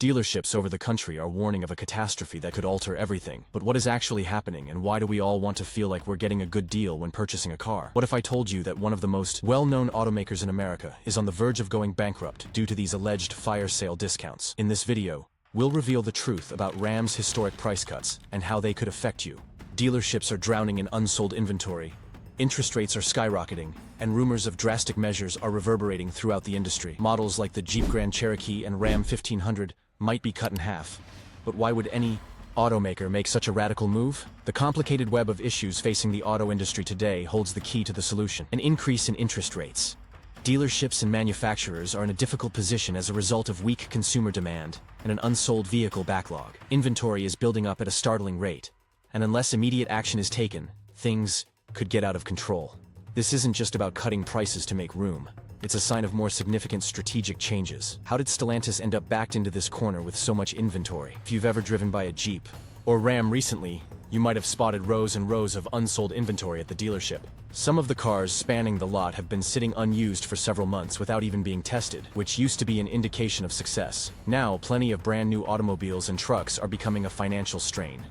Dealerships over the country are warning of a catastrophe that could alter everything. But what is actually happening, and why do we all want to feel like we're getting a good deal when purchasing a car? What if I told you that one of the most well-known automakers in America is on the verge of going bankrupt due to these alleged fire sale discounts? In this video, we'll reveal the truth about Ram's historic price cuts and how they could affect you. Dealerships are drowning in unsold inventory, interest rates are skyrocketing, and rumors of drastic measures are reverberating throughout the industry. Models like the Jeep Grand Cherokee and Ram 1500 might be cut in half. But why would any automaker make such a radical move? The complicated web of issues facing the auto industry today holds the key to the solution: an increase in interest rates. Dealerships and manufacturers are in a difficult position as a result of weak consumer demand and an unsold vehicle backlog. Inventory is building up at a startling rate, and unless immediate action is taken, things could get out of control. This isn't just about cutting prices to make room. It's a sign of more significant strategic changes. How did Stellantis end up backed into this corner with so much inventory? If you've ever driven by a Jeep or Ram recently, you might have spotted rows and rows of unsold inventory at the dealership. Some of the cars spanning the lot have been sitting unused for several months without even being tested, which used to be an indication of success. Now, plenty of brand new automobiles and trucks are becoming a financial strain.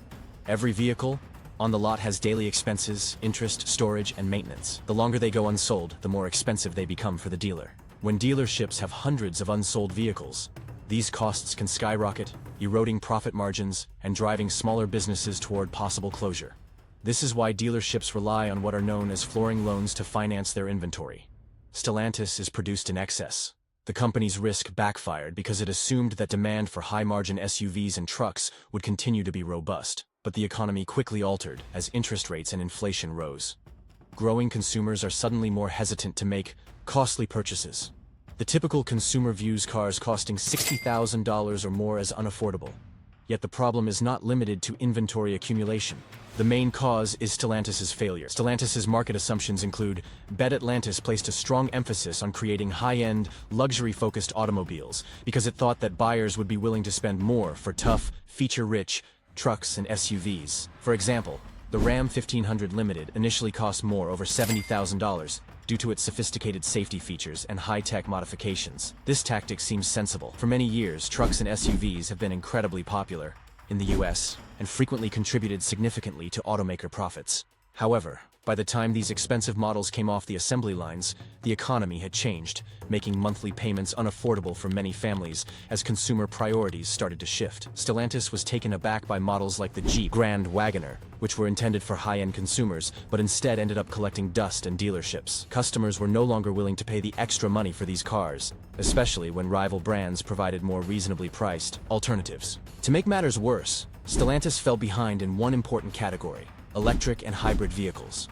Every vehicle on the lot has daily expenses, interest, storage, and maintenance. The longer they go unsold, the more expensive they become for the dealer. When dealerships have hundreds of unsold vehicles, these costs can skyrocket, eroding profit margins and driving smaller businesses toward possible closure. This is why dealerships rely on what are known as flooring loans to finance their inventory. Stellantis is produced in excess. The company's risk backfired because it assumed that demand for high-margin SUVs and trucks would continue to be robust. But the economy quickly altered as interest rates and inflation rose. Growing consumers are suddenly more hesitant to make costly purchases. The typical consumer views cars costing $60,000 or more as unaffordable. Yet the problem is not limited to inventory accumulation. The main cause is Stellantis' failure. Stellantis' market assumptions include: Atlantis placed a strong emphasis on creating high-end, luxury-focused automobiles because it thought that buyers would be willing to spend more for tough, feature-rich trucks and SUVs. For example, the Ram 1500 Limited initially cost more, over $70,000, due to its sophisticated safety features and high-tech modifications. This tactic seems sensible. For many years, trucks and SUVs have been incredibly popular in the US and frequently contributed significantly to automaker profits. However, by the time these expensive models came off the assembly lines, the economy had changed, making monthly payments unaffordable for many families as consumer priorities started to shift. Stellantis was taken aback by models like the Jeep Grand Wagoner, which were intended for high-end consumers, but instead ended up collecting dust in dealerships. Customers were no longer willing to pay the extra money for these cars, especially when rival brands provided more reasonably priced alternatives. To make matters worse, Stellantis fell behind in one important category: electric and hybrid vehicles.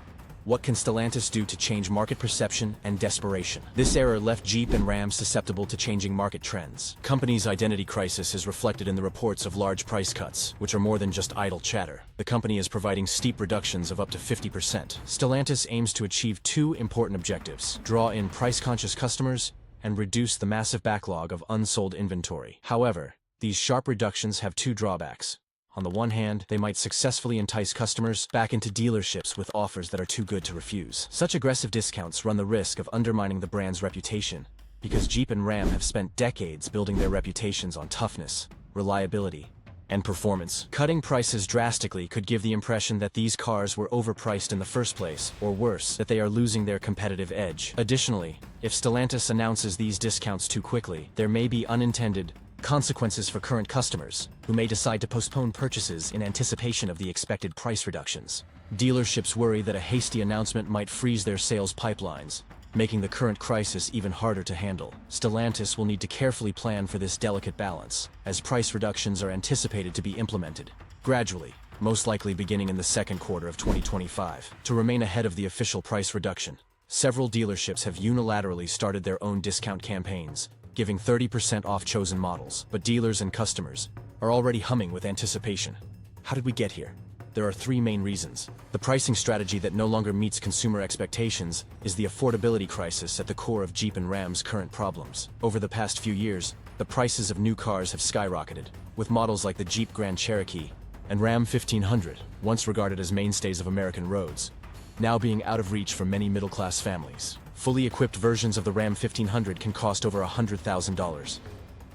What can Stellantis do to change market perception and desperation? This error left Jeep and Ram susceptible to changing market trends. Company's identity crisis is reflected in the reports of large price cuts, which are more than just idle chatter. The company is providing steep reductions of up to 50%. Stellantis aims to achieve two important objectives: draw in price-conscious customers and reduce the massive backlog of unsold inventory. However, these sharp reductions have two drawbacks. On the one hand, they might successfully entice customers back into dealerships with offers that are too good to refuse. Such aggressive discounts run the risk of undermining the brand's reputation, because Jeep and Ram have spent decades building their reputations on toughness, reliability, and performance. Cutting prices drastically could give the impression that these cars were overpriced in the first place, or worse, that they are losing their competitive edge. Additionally, if Stellantis announces these discounts too quickly, there may be unintended consequences for current customers, who may decide to postpone purchases in anticipation of the expected price reductions. Dealerships worry that a hasty announcement might freeze their sales pipelines, making the current crisis even harder to handle. Stellantis will need to carefully plan for this delicate balance, as price reductions are anticipated to be implemented gradually, most likely beginning in the second quarter of 2025. To remain ahead of the official price reduction, several dealerships have unilaterally started their own discount campaigns, giving 30% off chosen models. But dealers and customers are already humming with anticipation. How did we get here? There are three main reasons. The pricing strategy that no longer meets consumer expectations is the affordability crisis at the core of Jeep and Ram's current problems. Over the past few years, the prices of new cars have skyrocketed, with models like the Jeep Grand Cherokee and Ram 1500, once regarded as mainstays of American roads, now being out of reach for many middle-class families. Fully equipped versions of the Ram 1500 can cost over $100,000.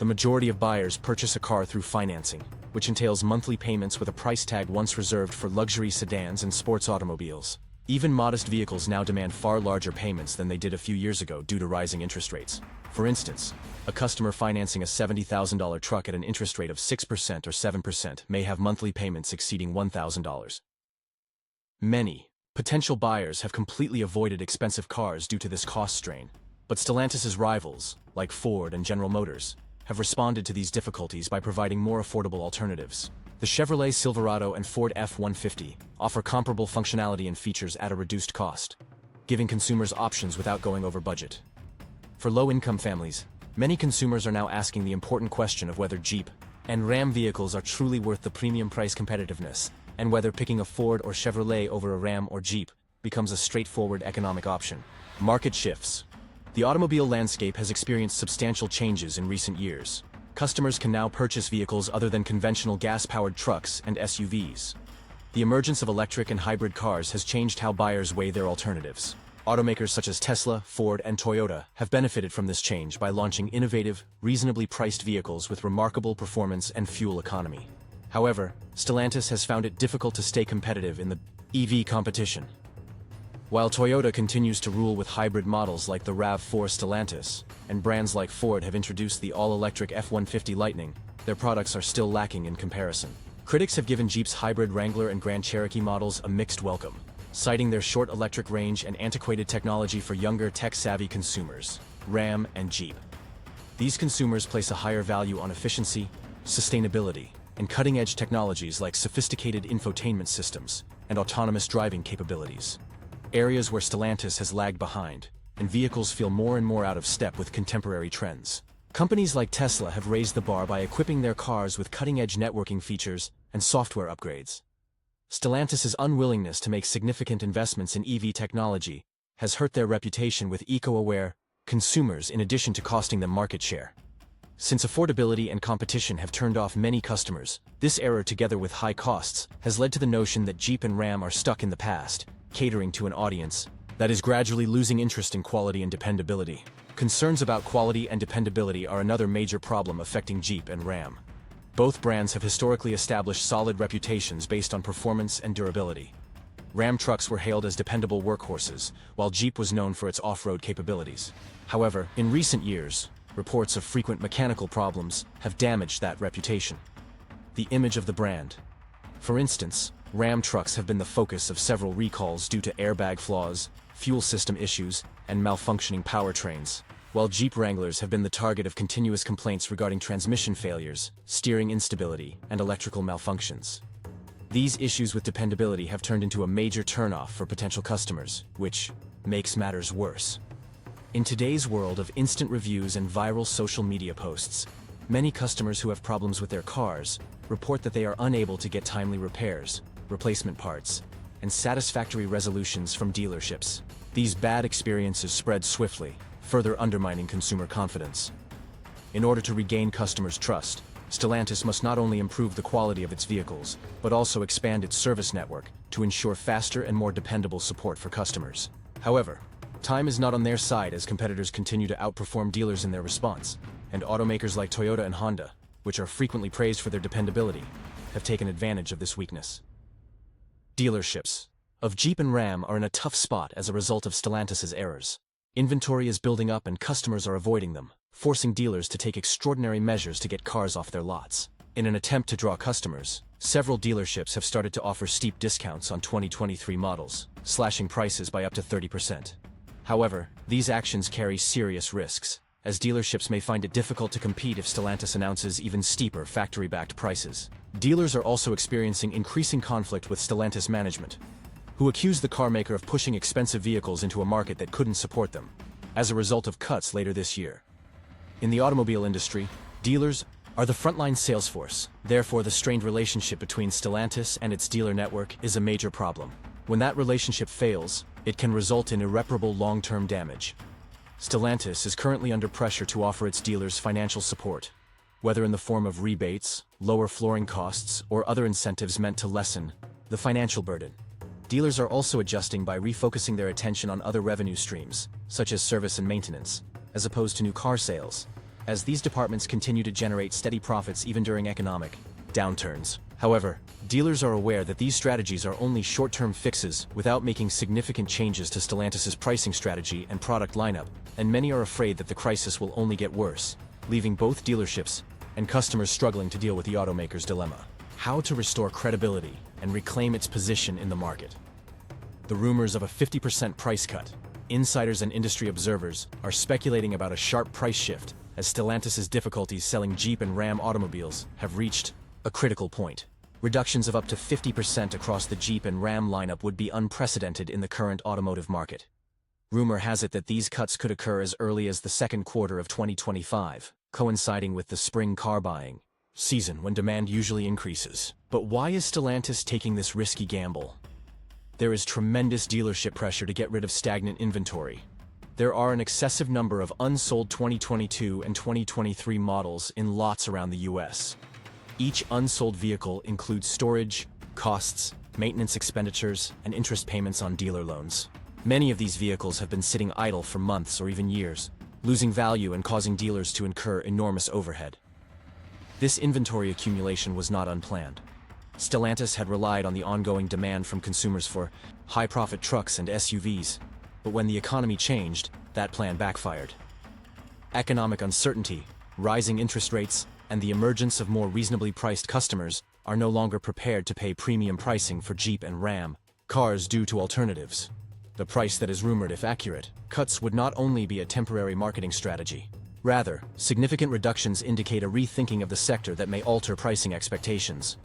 The majority of buyers purchase a car through financing, which entails monthly payments with a price tag once reserved for luxury sedans and sports automobiles. Even modest vehicles now demand far larger payments than they did a few years ago due to rising interest rates. For instance, a customer financing a $70,000 truck at an interest rate of 6% or 7% may have monthly payments exceeding $1,000. Many potential buyers have completely avoided expensive cars due to this cost strain, but Stellantis' rivals, like Ford and General Motors, have responded to these difficulties by providing more affordable alternatives. The Chevrolet Silverado and Ford F-150 offer comparable functionality and features at a reduced cost, giving consumers options without going over budget. For low-income families, many consumers are now asking the important question of whether Jeep and Ram vehicles are truly worth the premium price competitiveness, and whether picking a Ford or Chevrolet over a Ram or Jeep becomes a straightforward economic option. Market shifts. The automobile landscape has experienced substantial changes in recent years. Customers can now purchase vehicles other than conventional gas-powered trucks and SUVs. The emergence of electric and hybrid cars has changed how buyers weigh their alternatives. Automakers such as Tesla, Ford, and Toyota have benefited from this change by launching innovative, reasonably priced vehicles with remarkable performance and fuel economy. However, Stellantis has found it difficult to stay competitive in the EV competition. While Toyota continues to rule with hybrid models like the RAV4 Stellantis, and brands like Ford have introduced the all-electric F-150 Lightning, their products are still lacking in comparison. Critics have given Jeep's hybrid Wrangler and Grand Cherokee models a mixed welcome, citing their short electric range and antiquated technology for younger tech-savvy consumers, Ram and Jeep. These consumers place a higher value on efficiency, sustainability, and cutting-edge technologies like sophisticated infotainment systems and autonomous driving capabilities. Areas where Stellantis has lagged behind, and vehicles feel more and more out of step with contemporary trends. Companies like Tesla have raised the bar by equipping their cars with cutting-edge networking features and software upgrades. Stellantis' unwillingness to make significant investments in EV technology has hurt their reputation with eco-aware consumers in addition to costing them market share. Since affordability and competition have turned off many customers, this error together with high costs has led to the notion that Jeep and Ram are stuck in the past, catering to an audience that is gradually losing interest in quality and dependability. Concerns about quality and dependability are another major problem affecting Jeep and Ram. Both brands have historically established solid reputations based on performance and durability. Ram trucks were hailed as dependable workhorses, while Jeep was known for its off-road capabilities. However, in recent years, reports of frequent mechanical problems have damaged that reputation. The image of the brand. For instance, Ram trucks have been the focus of several recalls due to airbag flaws, fuel system issues, and malfunctioning powertrains, while Jeep Wranglers have been the target of continuous complaints regarding transmission failures, steering instability, and electrical malfunctions. These issues with dependability have turned into a major turnoff for potential customers, which makes matters worse. In today's world of instant reviews and viral social media posts, many customers who have problems with their cars report that they are unable to get timely repairs, replacement parts, and satisfactory resolutions from dealerships. These bad experiences spread swiftly, further undermining consumer confidence. In order to regain customers' trust, Stellantis must not only improve the quality of its vehicles, but also expand its service network to ensure faster and more dependable support for customers. However, time is not on their side as competitors continue to outperform dealers in their response, and automakers like Toyota and Honda, which are frequently praised for their dependability, have taken advantage of this weakness. Dealerships of Jeep and Ram are in a tough spot as a result of Stellantis' errors. Inventory is building up and customers are avoiding them, forcing dealers to take extraordinary measures to get cars off their lots. In an attempt to draw customers, several dealerships have started to offer steep discounts on 2023 models, slashing prices by up to 30%. However, these actions carry serious risks, as dealerships may find it difficult to compete if Stellantis announces even steeper factory-backed prices. Dealers are also experiencing increasing conflict with Stellantis management, who accuse the carmaker of pushing expensive vehicles into a market that couldn't support them, as a result of cuts later this year. In the automobile industry, dealers are the frontline sales force. Therefore, the strained relationship between Stellantis and its dealer network is a major problem. When that relationship fails, it can result in irreparable long-term damage. Stellantis is currently under pressure to offer its dealers financial support, whether in the form of rebates, lower flooring costs, or other incentives meant to lessen the financial burden. Dealers are also adjusting by refocusing their attention on other revenue streams, such as service and maintenance, as opposed to new car sales. as these departments continue to generate steady profits even during economic downturns. However, dealers are aware that these strategies are only short-term fixes without making significant changes to Stellantis' pricing strategy and product lineup, and many are afraid that the crisis will only get worse, leaving both dealerships and customers struggling to deal with the automaker's dilemma. How to restore credibility and reclaim its position in the market. The rumors of a 50% price cut. Insiders and industry observers are speculating about a sharp price shift as Stellantis' difficulties selling Jeep and Ram automobiles have reached a critical point. Reductions of up to 50% across the Jeep and Ram lineup would be unprecedented in the current automotive market. Rumor has it that these cuts could occur as early as the second quarter of 2025, coinciding with the spring car buying season when demand usually increases. But why is Stellantis taking this risky gamble? There is tremendous dealership pressure to get rid of stagnant inventory. There are an excessive number of unsold 2022 and 2023 models in lots around the US. Each unsold vehicle includes storage, costs, maintenance expenditures, and interest payments on dealer loans. Many of these vehicles have been sitting idle for months or even years, losing value and causing dealers to incur enormous overhead. This inventory accumulation was not unplanned. Stellantis had relied on the ongoing demand from consumers for high-profit trucks and SUVs, but when the economy changed, that plan backfired. Economic uncertainty, rising interest rates, and the emergence of more reasonably priced customers are no longer prepared to pay premium pricing for Jeep and Ram cars due to alternatives. The price that is rumored, if accurate, cuts would not only be a temporary marketing strategy. Rather, significant reductions indicate a rethinking of the sector that may alter pricing expectations.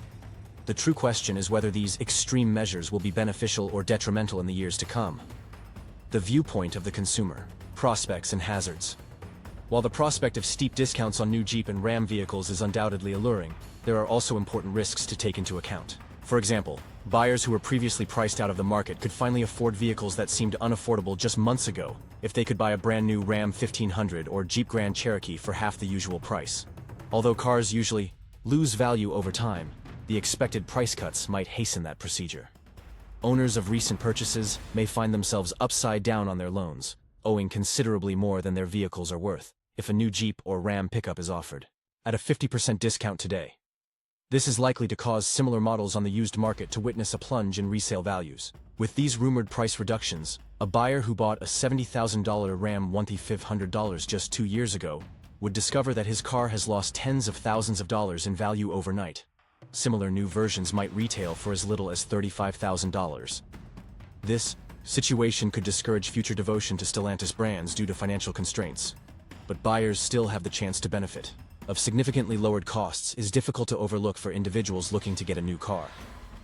The true question is whether these extreme measures will be beneficial or detrimental in the years to come. The viewpoint of the consumer, prospects and hazards. While the prospect of steep discounts on new Jeep and Ram vehicles is undoubtedly alluring, there are also important risks to take into account. For example, buyers who were previously priced out of the market could finally afford vehicles that seemed unaffordable just months ago if they could buy a brand new Ram 1500 or Jeep Grand Cherokee for half the usual price. Although cars usually lose value over time, the expected price cuts might hasten that procedure. Owners of recent purchases may find themselves upside down on their loans, owing considerably more than their vehicles are worth if a new Jeep or Ram pickup is offered at a 50% discount today. This is likely to cause similar models on the used market to witness a plunge in resale values. With these rumored price reductions, a buyer who bought a $70,000 Ram 1500 just 2 years ago would discover that his car has lost tens of thousands of dollars in value overnight. Similar new versions might retail for as little as $35,000. This situation could discourage future devotion to Stellantis brands due to financial constraints. But buyers still have the chance to benefit. Of significantly lowered costs is difficult to overlook for individuals looking to get a new car.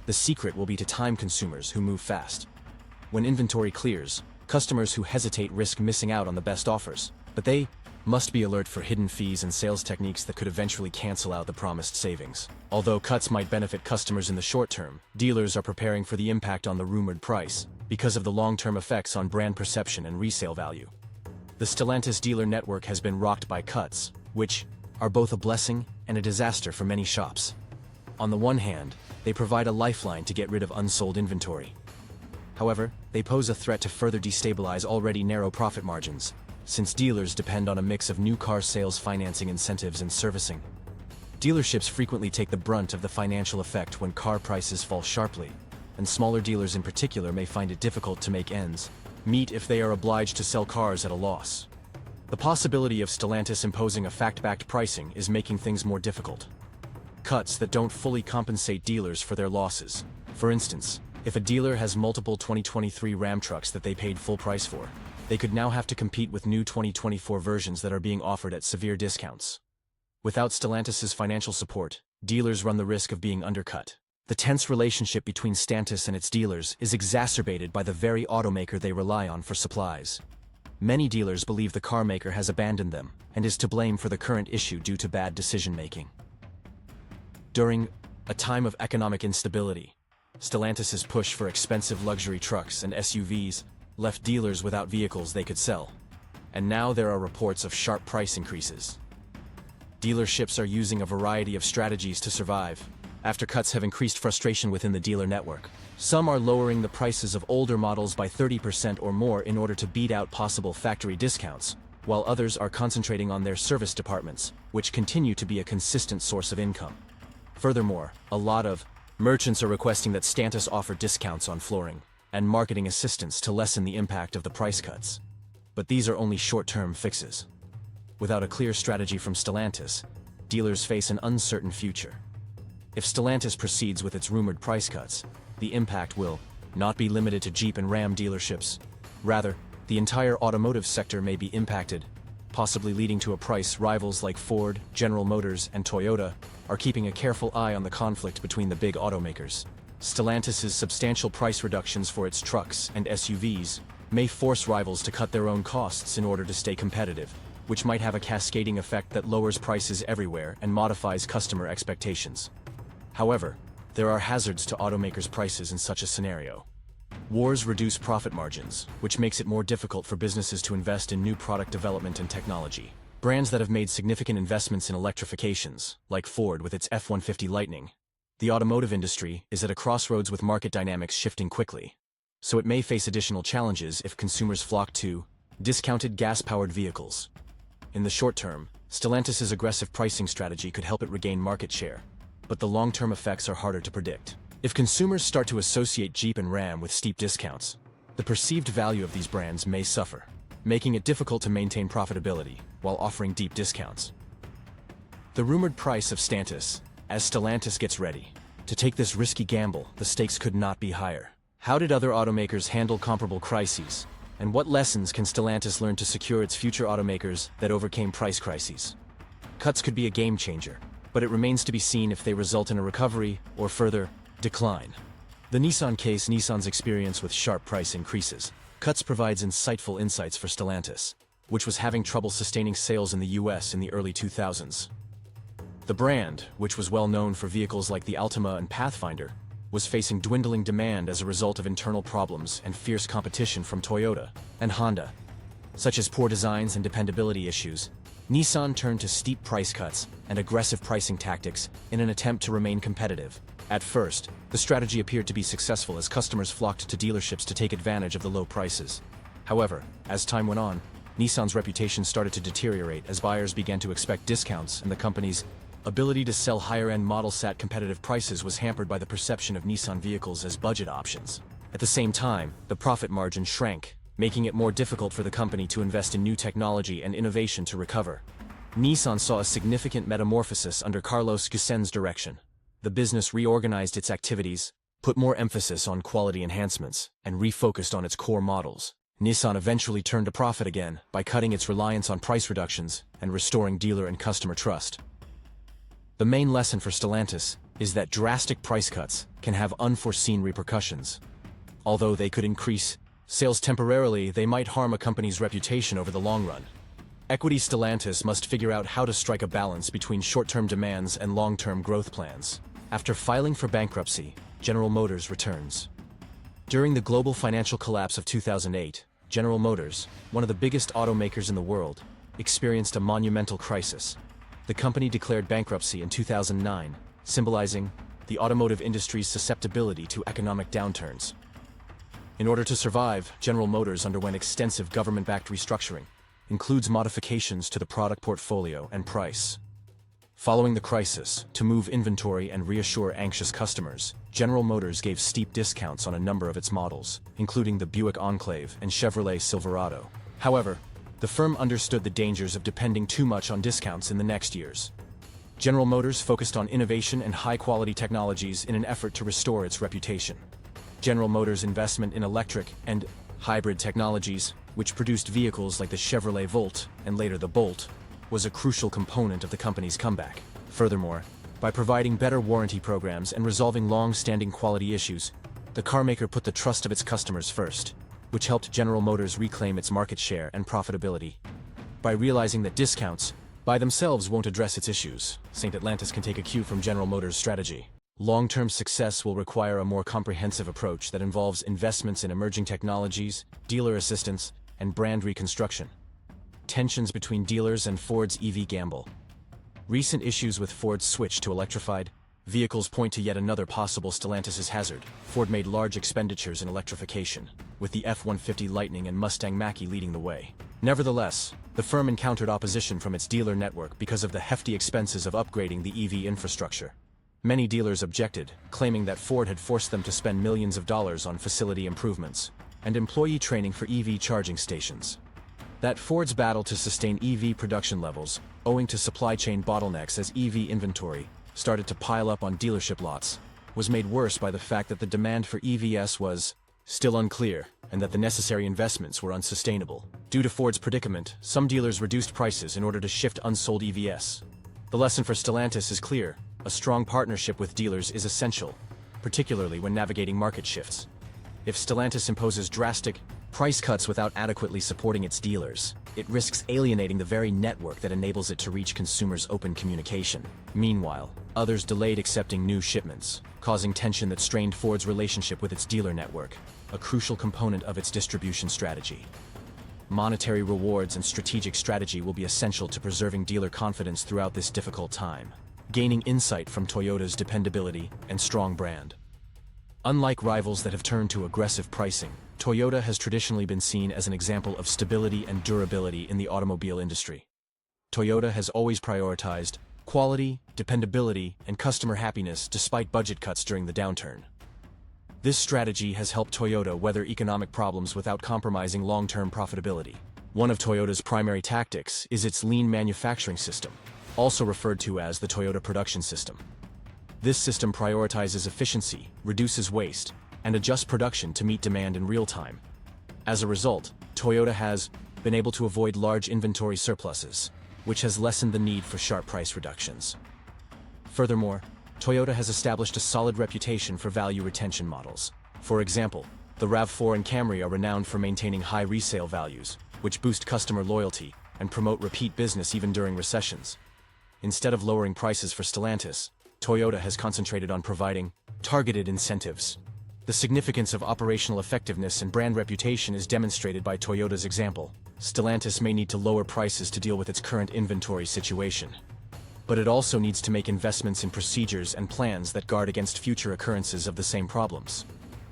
The secret will be to time consumers who move fast. When inventory clears, customers who hesitate risk missing out on the best offers, but they must be alert for hidden fees and sales techniques that could eventually cancel out the promised savings. Although cuts might benefit customers in the short term, dealers are preparing for the impact on the rumored price because of the long-term effects on brand perception and resale value. The Stellantis dealer network has been rocked by cuts, which are both a blessing and a disaster for many shops. On the one hand, they provide a lifeline to get rid of unsold inventory. However, they pose a threat to further destabilize already narrow profit margins, since dealers depend on a mix of new car sales financing incentives and servicing. Dealerships frequently take the brunt of the financial effect when car prices fall sharply, and smaller dealers in particular may find it difficult to make ends meet if they are obliged to sell cars at a loss. The possibility of Stellantis imposing a fact-backed pricing is making things more difficult. Cuts that don't fully compensate dealers for their losses. For instance, if a dealer has multiple 2023 Ram trucks that they paid full price for, they could now have to compete with new 2024 versions that are being offered at severe discounts. Without Stellantis' financial support, dealers run the risk of being undercut. The tense relationship between Stellantis and its dealers is exacerbated by the very automaker they rely on for supplies. Many dealers believe the carmaker has abandoned them and is to blame for the current issue due to bad decision-making. During a time of economic instability, Stellantis' push for expensive luxury trucks and SUVs left dealers without vehicles they could sell. And now there are reports of sharp price increases. Dealerships are using a variety of strategies to survive. After cuts have increased frustration within the dealer network, some are lowering the prices of older models by 30% or more in order to beat out possible factory discounts, while others are concentrating on their service departments, which continue to be a consistent source of income. Furthermore, a lot of merchants are requesting that Stellantis offer discounts on flooring and marketing assistance to lessen the impact of the price cuts. But these are only short-term fixes. Without a clear strategy from Stellantis, dealers face an uncertain future. If Stellantis proceeds with its rumored price cuts, the impact will not be limited to Jeep and Ram dealerships. Rather, the entire automotive sector may be impacted, possibly leading to a price rivals like Ford, General Motors, and Toyota are keeping a careful eye on the conflict between the big automakers. Stellantis' substantial price reductions for its trucks and SUVs may force rivals to cut their own costs in order to stay competitive, which might have a cascading effect that lowers prices everywhere and modifies customer expectations. However, there are hazards to automakers' prices in such a scenario. Wars reduce profit margins, which makes it more difficult for businesses to invest in new product development and technology. Brands that have made significant investments in electrifications, like Ford with its F-150 Lightning. The automotive industry is at a crossroads with market dynamics shifting quickly, so it may face additional challenges if consumers flock to discounted gas-powered vehicles. In the short term, Stellantis' aggressive pricing strategy could help it regain market share, but the long-term effects are harder to predict. If consumers start to associate Jeep and Ram with steep discounts, the perceived value of these brands may suffer, making it difficult to maintain profitability while offering deep discounts. The rumored price of Stellantis, as Stellantis gets ready to take this risky gamble, the stakes could not be higher. How did other automakers handle comparable crises? And what lessons can Stellantis learn to secure its future automakers that overcame price crises? Cuts could be a game changer, but it remains to be seen if they result in a recovery or further decline. The Nissan case. Nissan's experience with sharp price increases cuts provides insightful insights for Stellantis, which was having trouble sustaining sales in the US in the early 2000s. The brand, which was well known for vehicles like the Altima and Pathfinder, was facing dwindling demand as a result of internal problems and fierce competition from Toyota and Honda. Such as poor designs and dependability issues, Nissan turned to steep price cuts and aggressive pricing tactics in an attempt to remain competitive. At first, the strategy appeared to be successful as customers flocked to dealerships to take advantage of the low prices. However, as time went on, Nissan's reputation started to deteriorate as buyers began to expect discounts, and the company's ability to sell higher-end models at competitive prices was hampered by the perception of Nissan vehicles as budget options. At the same time, the profit margin shrank, making it more difficult for the company to invest in new technology and innovation to recover. Nissan saw a significant metamorphosis under Carlos Ghosn's direction. The business reorganized its activities, put more emphasis on quality enhancements, and refocused on its core models. Nissan eventually turned a profit again by cutting its reliance on price reductions and restoring dealer and customer trust. The main lesson for Stellantis is that drastic price cuts can have unforeseen repercussions. Although they could increase sales temporarily, they might harm a company's reputation over the long run. Equity Stellantis must figure out how to strike a balance between short-term demands and long-term growth plans. After filing for bankruptcy, General Motors returns. During the global financial collapse of 2008, General Motors, one of the biggest automakers in the world, experienced a monumental crisis. The company declared bankruptcy in 2009, symbolizing the automotive industry's susceptibility to economic downturns. In order to survive, General Motors underwent extensive government-backed restructuring, includes modifications to the product portfolio and price. Following the crisis, to move inventory and reassure anxious customers, General Motors gave steep discounts on a number of its models, including the Buick Enclave and Chevrolet Silverado. However, the firm understood the dangers of depending too much on discounts in the next years. General Motors focused on innovation and high-quality technologies in an effort to restore its reputation. General Motors' investment in electric and hybrid technologies, which produced vehicles like the Chevrolet Volt and later the Bolt, was a crucial component of the company's comeback. Furthermore, by providing better warranty programs and resolving long-standing quality issues, the carmaker put the trust of its customers first, which helped General Motors reclaim its market share and profitability. By realizing that discounts by themselves won't address its issues, Stellantis can take a cue from General Motors' strategy. Long-term success will require a more comprehensive approach that involves investments in emerging technologies, dealer assistance, and brand reconstruction. Tensions between dealers and Ford's EV gamble. Recent issues with Ford's switch to electrified Vehicles point to yet another possible Stellantis' hazard. Ford made large expenditures in electrification, with the F-150 Lightning and Mustang Mach-E leading the way. Nevertheless, the firm encountered opposition from its dealer network because of the hefty expenses of upgrading the EV infrastructure. Many dealers objected, claiming that Ford had forced them to spend millions of dollars on facility improvements and employee training for EV charging stations. That Ford's battle to sustain EV production levels, owing to supply chain bottlenecks as EV inventory started to pile up on dealership lots, was made worse by the fact that the demand for EVs was still unclear and that the necessary investments were unsustainable. Due to Ford's predicament, some dealers reduced prices in order to shift unsold EVs. The lesson for Stellantis is clear: a strong partnership with dealers is essential, particularly when navigating market shifts. If Stellantis imposes drastic price cuts without adequately supporting its dealers, it risks alienating the very network that enables it to reach consumers' open communication. Meanwhile, others delayed accepting new shipments, causing tension that strained Ford's relationship with its dealer network, a crucial component of its distribution strategy. Monetary rewards and strategic strategy will be essential to preserving dealer confidence throughout this difficult time, gaining insight from Toyota's dependability and strong brand. Unlike rivals that have turned to aggressive pricing, Toyota has traditionally been seen as an example of stability and durability in the automobile industry. Toyota has always prioritized quality, dependability, and customer happiness despite budget cuts during the downturn. This strategy has helped Toyota weather economic problems without compromising long-term profitability. One of Toyota's primary tactics is its lean manufacturing system, also referred to as the Toyota Production System. This system prioritizes efficiency, reduces waste, and adjusts production to meet demand in real time. As a result, Toyota has been able to avoid large inventory surpluses, which has lessened the need for sharp price reductions. Furthermore, Toyota has established a solid reputation for value retention models. For example, the RAV4 and Camry are renowned for maintaining high resale values, which boost customer loyalty and promote repeat business even during recessions. Instead of lowering prices for Stellantis, Toyota has concentrated on providing targeted incentives. The significance of operational effectiveness and brand reputation is demonstrated by Toyota's example. Stellantis may need to lower prices to deal with its current inventory situation, but it also needs to make investments in procedures and plans that guard against future occurrences of the same problems.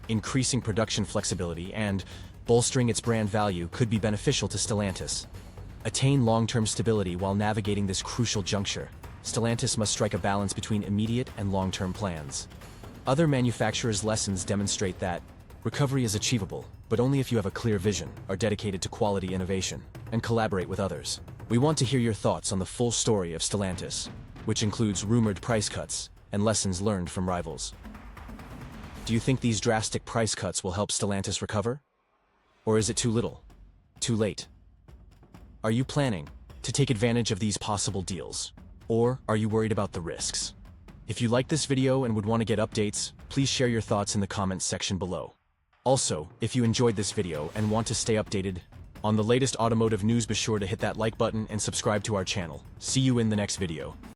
Increasing production flexibility and bolstering its brand value could be beneficial to Stellantis. Attain long-term stability while navigating this crucial juncture, Stellantis must strike a balance between immediate and long-term plans. Other manufacturers' lessons demonstrate that recovery is achievable, but only if you have a clear vision, are dedicated to quality innovation, and collaborate with others. We want to hear your thoughts on the full story of Stellantis, which includes rumored price cuts and lessons learned from rivals. Do you think these drastic price cuts will help Stellantis recover? Or is it too little? Too late? Are you planning to take advantage of these possible deals? Or are you worried about the risks? If you liked this video and would want to get updates, please share your thoughts in the comments section below. Also, if you enjoyed this video and want to stay updated on the latest automotive news, be sure to hit that like button and subscribe to our channel. See you in the next video.